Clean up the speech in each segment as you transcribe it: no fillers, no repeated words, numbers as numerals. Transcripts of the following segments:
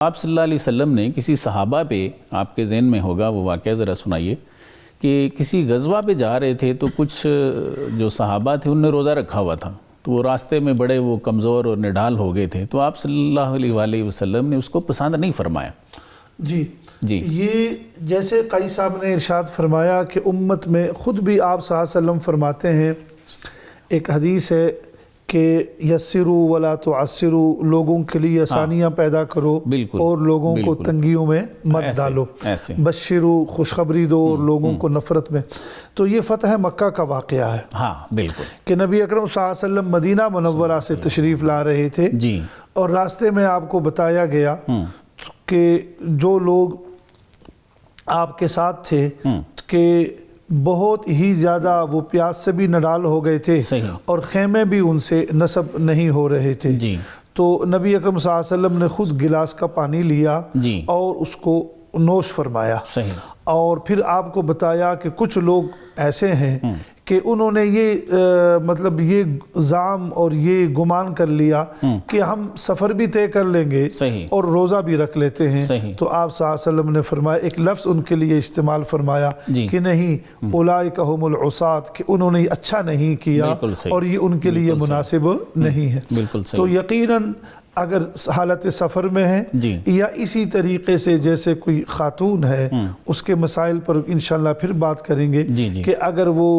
آپ صلی اللہ علیہ وسلم نے کسی صحابہ پہ، آپ کے ذہن میں ہوگا وہ واقعہ ذرا سنائیے، کہ کسی غزوہ پہ جا رہے تھے تو کچھ جو صحابہ تھے انہوں نے روزہ رکھا ہوا تھا، تو وہ راستے میں بڑے وہ کمزور اور نڈھال ہو گئے تھے، تو آپ صلی اللہ علیہ وآلہ وسلم نے اس کو پسند نہیں فرمایا۔ جی یہ جیسے قائی صاحب نے ارشاد فرمایا کہ امت میں خود بھی آپ صلی اللہ علیہ وسلم فرماتے ہیں، ایک حدیث ہے کہ یسروا ولا تعسروا، لوگوں کے لیے آسانیاں پیدا کرو اور لوگوں کو تنگیوں میں مت ڈالو، بشروا خوشخبری دو اور لوگوں کو نفرت میں۔ تو یہ فتح مکہ کا واقعہ ہے، ہاں بالکل، کہ نبی اکرم صلی اللہ علیہ وسلم مدینہ منورہ سے تشریف لا رہے تھے اور راستے میں آپ کو بتایا گیا کہ جو لوگ آپ کے ساتھ تھے کہ بہت ہی زیادہ وہ پیاس سے بھی نڈال ہو گئے تھے اور خیمے بھی ان سے نصب نہیں ہو رہے تھے، تو نبی اکرم صلی اللہ علیہ وسلم نے خود گلاس کا پانی لیا اور اس کو نوش فرمایا، اور پھر آپ کو بتایا کہ کچھ لوگ ایسے ہیں کہ انہوں نے یہ مطلب یہ زعم اور یہ گمان کر لیا کہ ہم سفر بھی طے کر لیں گے اور روزہ بھی رکھ لیتے ہیں، تو آپ صلی اللہ علیہ وسلم نے فرمایا، ایک لفظ ان کے لیے استعمال فرمایا کہ نہیں اولئک هم العصاة، کہ انہوں نے اچھا نہیں کیا اور یہ ان کے لیے مناسب نہیں ہے۔ تو یقیناً اگر حالت سفر میں ہے یا اسی طریقے سے جیسے کوئی خاتون ہے، اس کے مسائل پر انشاءاللہ پھر بات کریں گے کہ اگر وہ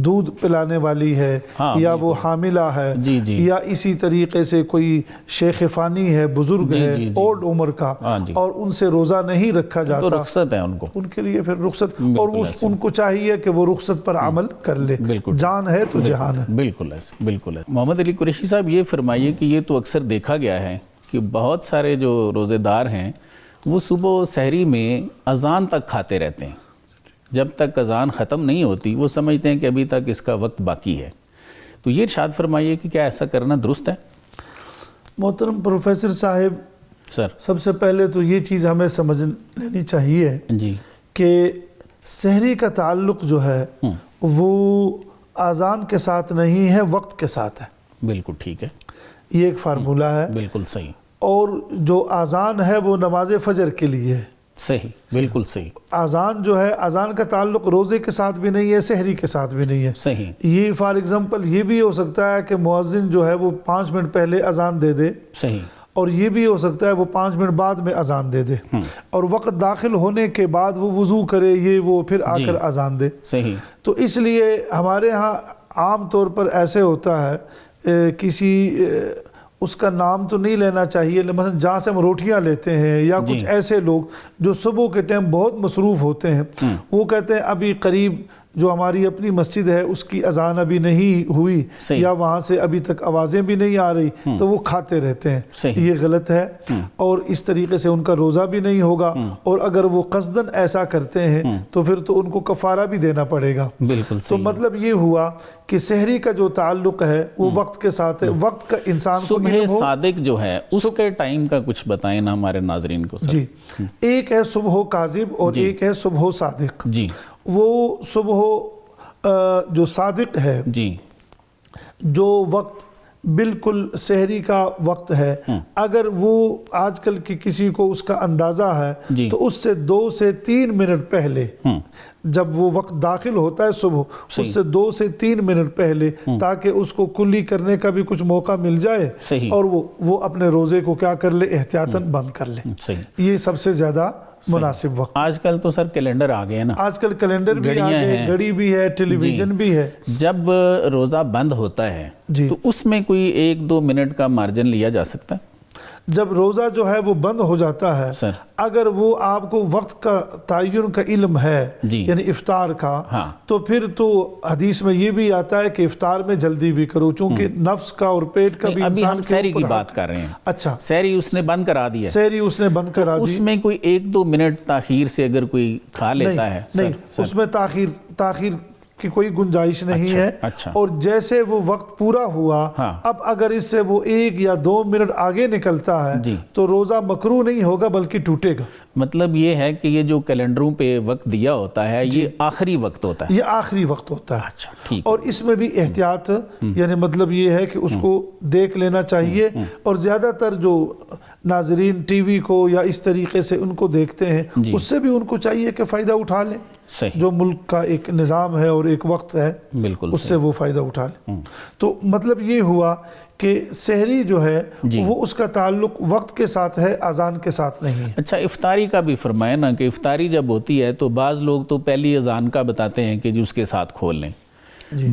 دودھ پلانے والی ہے یا وہ حاملہ ہے یا اسی طریقے سے کوئی شیخ فانی ہے، بزرگ ہے اولڈ عمر کا، اور ان سے روزہ نہیں رکھا جاتا، تو رخصت ہے ان کو، ان کے لیے پھر رخصت، اور ان کو چاہیے کہ وہ رخصت پر عمل کر لے، جان ہے تو جہان ہے۔ بالکل ایسے، بالکل ایسے۔ محمد علی قریشی صاحب یہ فرمائیے کہ یہ تو اکثر دیکھا گیا ہے کہ بہت سارے جو روزے دار ہیں وہ صبح سحری میں اذان تک کھاتے رہتے ہیں، جب تک اذان ختم نہیں ہوتی وہ سمجھتے ہیں کہ ابھی تک اس کا وقت باقی ہے، تو یہ ارشاد فرمائیے کہ کیا ایسا کرنا درست ہے؟ محترم پروفیسر صاحب، سب سے پہلے تو یہ چیز ہمیں سمجھ لینی چاہیے کہ سحری کا تعلق جو ہے وہ اذان کے ساتھ نہیں ہے، وقت کے ساتھ ہے۔ بالکل ٹھیک ہے، یہ ایک فارمولہ ہے، بالکل صحیح، اور جو اذان ہے وہ نماز فجر کے لیے ہے، صحیح، بالکل صحیح۔ اذان جو ہے، اذان کا تعلق روزے کے ساتھ بھی نہیں ہے، سحری کے ساتھ بھی نہیں ہے، صحیح۔ یہ فار ایگزامپل یہ بھی ہو سکتا ہے کہ مؤذن جو ہے وہ 5 منٹ پہلے اذان دے دے، صحیح، اور یہ بھی ہو سکتا ہے وہ 5 منٹ بعد میں اذان دے دے، اور وقت داخل ہونے کے بعد وہ وضو کرے، یہ وہ پھر آ کر اذان دے، صحیح۔ تو اس لیے ہمارے ہاں عام طور پر ایسے ہوتا ہے، کسی اس کا نام تو نہیں لینا چاہیے، مثلا جہاں سے ہم روٹیاں لیتے ہیں یا کچھ ایسے لوگ جو صبح کے ٹائم بہت مصروف ہوتے ہیں، وہ کہتے ہیں ابھی قریب جو ہماری اپنی مسجد ہے اس کی اذان ابھی نہیں ہوئی یا وہاں سے ابھی تک آوازیں بھی نہیں آ رہی، تو وہ کھاتے رہتے ہیں، یہ غلط ہے، اور اس طریقے سے ان کا روزہ بھی نہیں ہوگا، اور اگر وہ قصداً ایسا کرتے ہیں تو پھر تو ان کو کفارہ بھی دینا پڑے گا۔ تو مطلب یہ ہوا کہ سحری کا جو تعلق ہے وہ وقت کے ساتھ ہے، وقت کا انسان کو صبح صادق جو ہے اس کے ٹائم کا کچھ بتائیں نا ہمارے ناظرین کو۔ جی، ایک ہے صبح کاذب اور ایک ہے صبح صادق۔ جی، وہ صبح جو صادق ہے، جو وقت بالکل سحری کا وقت ہے، اگر وہ آج کل کی کسی کو اس کا اندازہ ہے تو اس سے 2 سے 3 منٹ پہلے، جب وہ وقت داخل ہوتا ہے صبح، اس سے 2 سے 3 منٹ پہلے، تاکہ اس کو کلی کرنے کا بھی کچھ موقع مل جائے اور وہ اپنے روزے کو کیا کر لے، احتیاطاً بند کر لے، یہ سب سے زیادہ مناسب وقت۔ آج کل تو سر کیلنڈر آ گئے نا، آج کل کیلنڈر بھی آ گئے، گھڑی بھی ہے، ٹیلی ویژن بھی ہے۔ جب روزہ بند ہوتا ہے تو اس میں کوئی 1-2 منٹ کا مارجن لیا جا سکتا ہے؟ جب روزہ جو ہے وہ بند ہو جاتا ہے، اگر وہ آپ کو وقت کا تعین کا علم ہے، یعنی افطار کا، تو پھر تو حدیث میں یہ بھی آتا ہے کہ افطار میں جلدی بھی کرو، چونکہ نفس کا اور پیٹ کا بھی انسان کے اوپر، ابھی ہم سحری کی بات کر رہے ہیں۔ اچھا، سحری اس نے بند کرا دیا، سحری اس نے بند کرا دی، اس میں کوئی 1-2 منٹ تاخیر سے اگر کوئی کھا لیتا ہے؟ نہیں، اس میں تاخیر کی کوئی گنجائش نہیں ہے، اور جیسے وہ وقت پورا ہوا اب اگر اس سے وہ 1 یا 2 منٹ آگے نکلتا ہے تو روزہ مکروہ نہیں ہوگا بلکہ ٹوٹے گا۔ مطلب یہ ہے کہ یہ جو کیلنڈروں پہ وقت دیا ہوتا ہے یہ آخری وقت ہوتا ہے، یہ آخری وقت ہوتا ہے، اور اس میں بھی احتیاط، یعنی مطلب یہ ہے کہ اس کو دیکھ لینا چاہیے، اور زیادہ تر جو ناظرین ٹی وی کو یا اس طریقے سے ان کو دیکھتے ہیں اس سے بھی ان کو چاہیے کہ فائدہ اٹھا لیں، جو ملک کا ایک نظام ہے اور ایک وقت ہے اس سے وہ فائدہ اٹھا لیں۔ تو مطلب یہ ہوا کہ سحری جو ہے وہ اس کا تعلق وقت کے ساتھ ہے، اذان کے ساتھ نہیں ہے۔ اچھا، افطاری کا بھی فرمائے نا کہ افطاری جب ہوتی ہے تو بعض لوگ تو پہلی اذان کا بتاتے ہیں کہ جی اس کے ساتھ کھول لیں،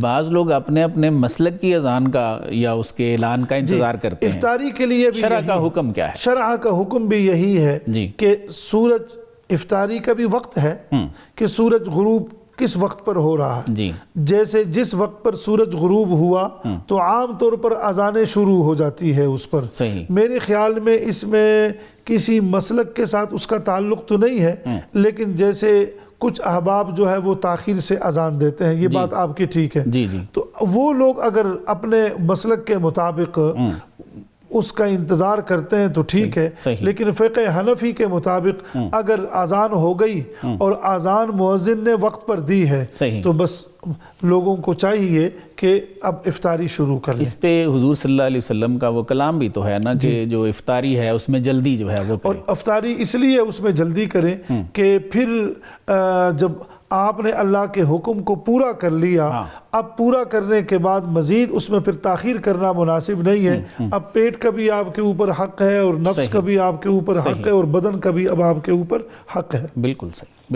بعض لوگ اپنے اپنے مسلک کی اذان کا یا اس کے اعلان کا انتظار کرتے ہیں۔ افطاری کے لیے بھی شرع کا حکم کیا ہے؟ شرع کا حکم بھی یہی ہے کہ سورج، افطاری کا بھی وقت ہے کہ سورج غروب کس وقت پر ہو رہا ہے، جیسے جس وقت پر سورج غروب ہوا تو عام طور پر اذانیں شروع ہو جاتی ہے اس پر۔ میرے خیال میں اس میں کسی مسلک کے ساتھ اس کا تعلق تو نہیں ہے، لیکن جیسے کچھ احباب جو ہے وہ تاخیر سے اذان دیتے ہیں، یہ بات آپ کی ٹھیک ہے، تو وہ لوگ اگر اپنے مسلک کے مطابق اس کا انتظار کرتے ہیں تو ٹھیک ہے، لیکن فقہ حنفی کے مطابق اگر اذان ہو گئی اور اذان مؤذن نے وقت پر دی ہے تو بس لوگوں کو چاہیے کہ اب افطاری شروع کر لیں۔ اس پہ حضور صلی اللہ علیہ وسلم کا وہ کلام بھی تو ہے نا کہ جو افطاری ہے اس میں جلدی جو ہے وہ کریں، اور افطاری اس لیے اس میں جلدی کریں کہ پھر جب آپ نے اللہ کے حکم کو پورا کر لیا، اب پورا کرنے کے بعد مزید اس میں پھر تاخیر کرنا مناسب نہیں ہے۔ اب پیٹ کا بھی آپ کے اوپر حق ہے اور نفس کا بھی آپ کے اوپر حق ہے اور بدن کا بھی اب آپ کے اوپر حق ہے۔ بالکل صحیح، بالکل۔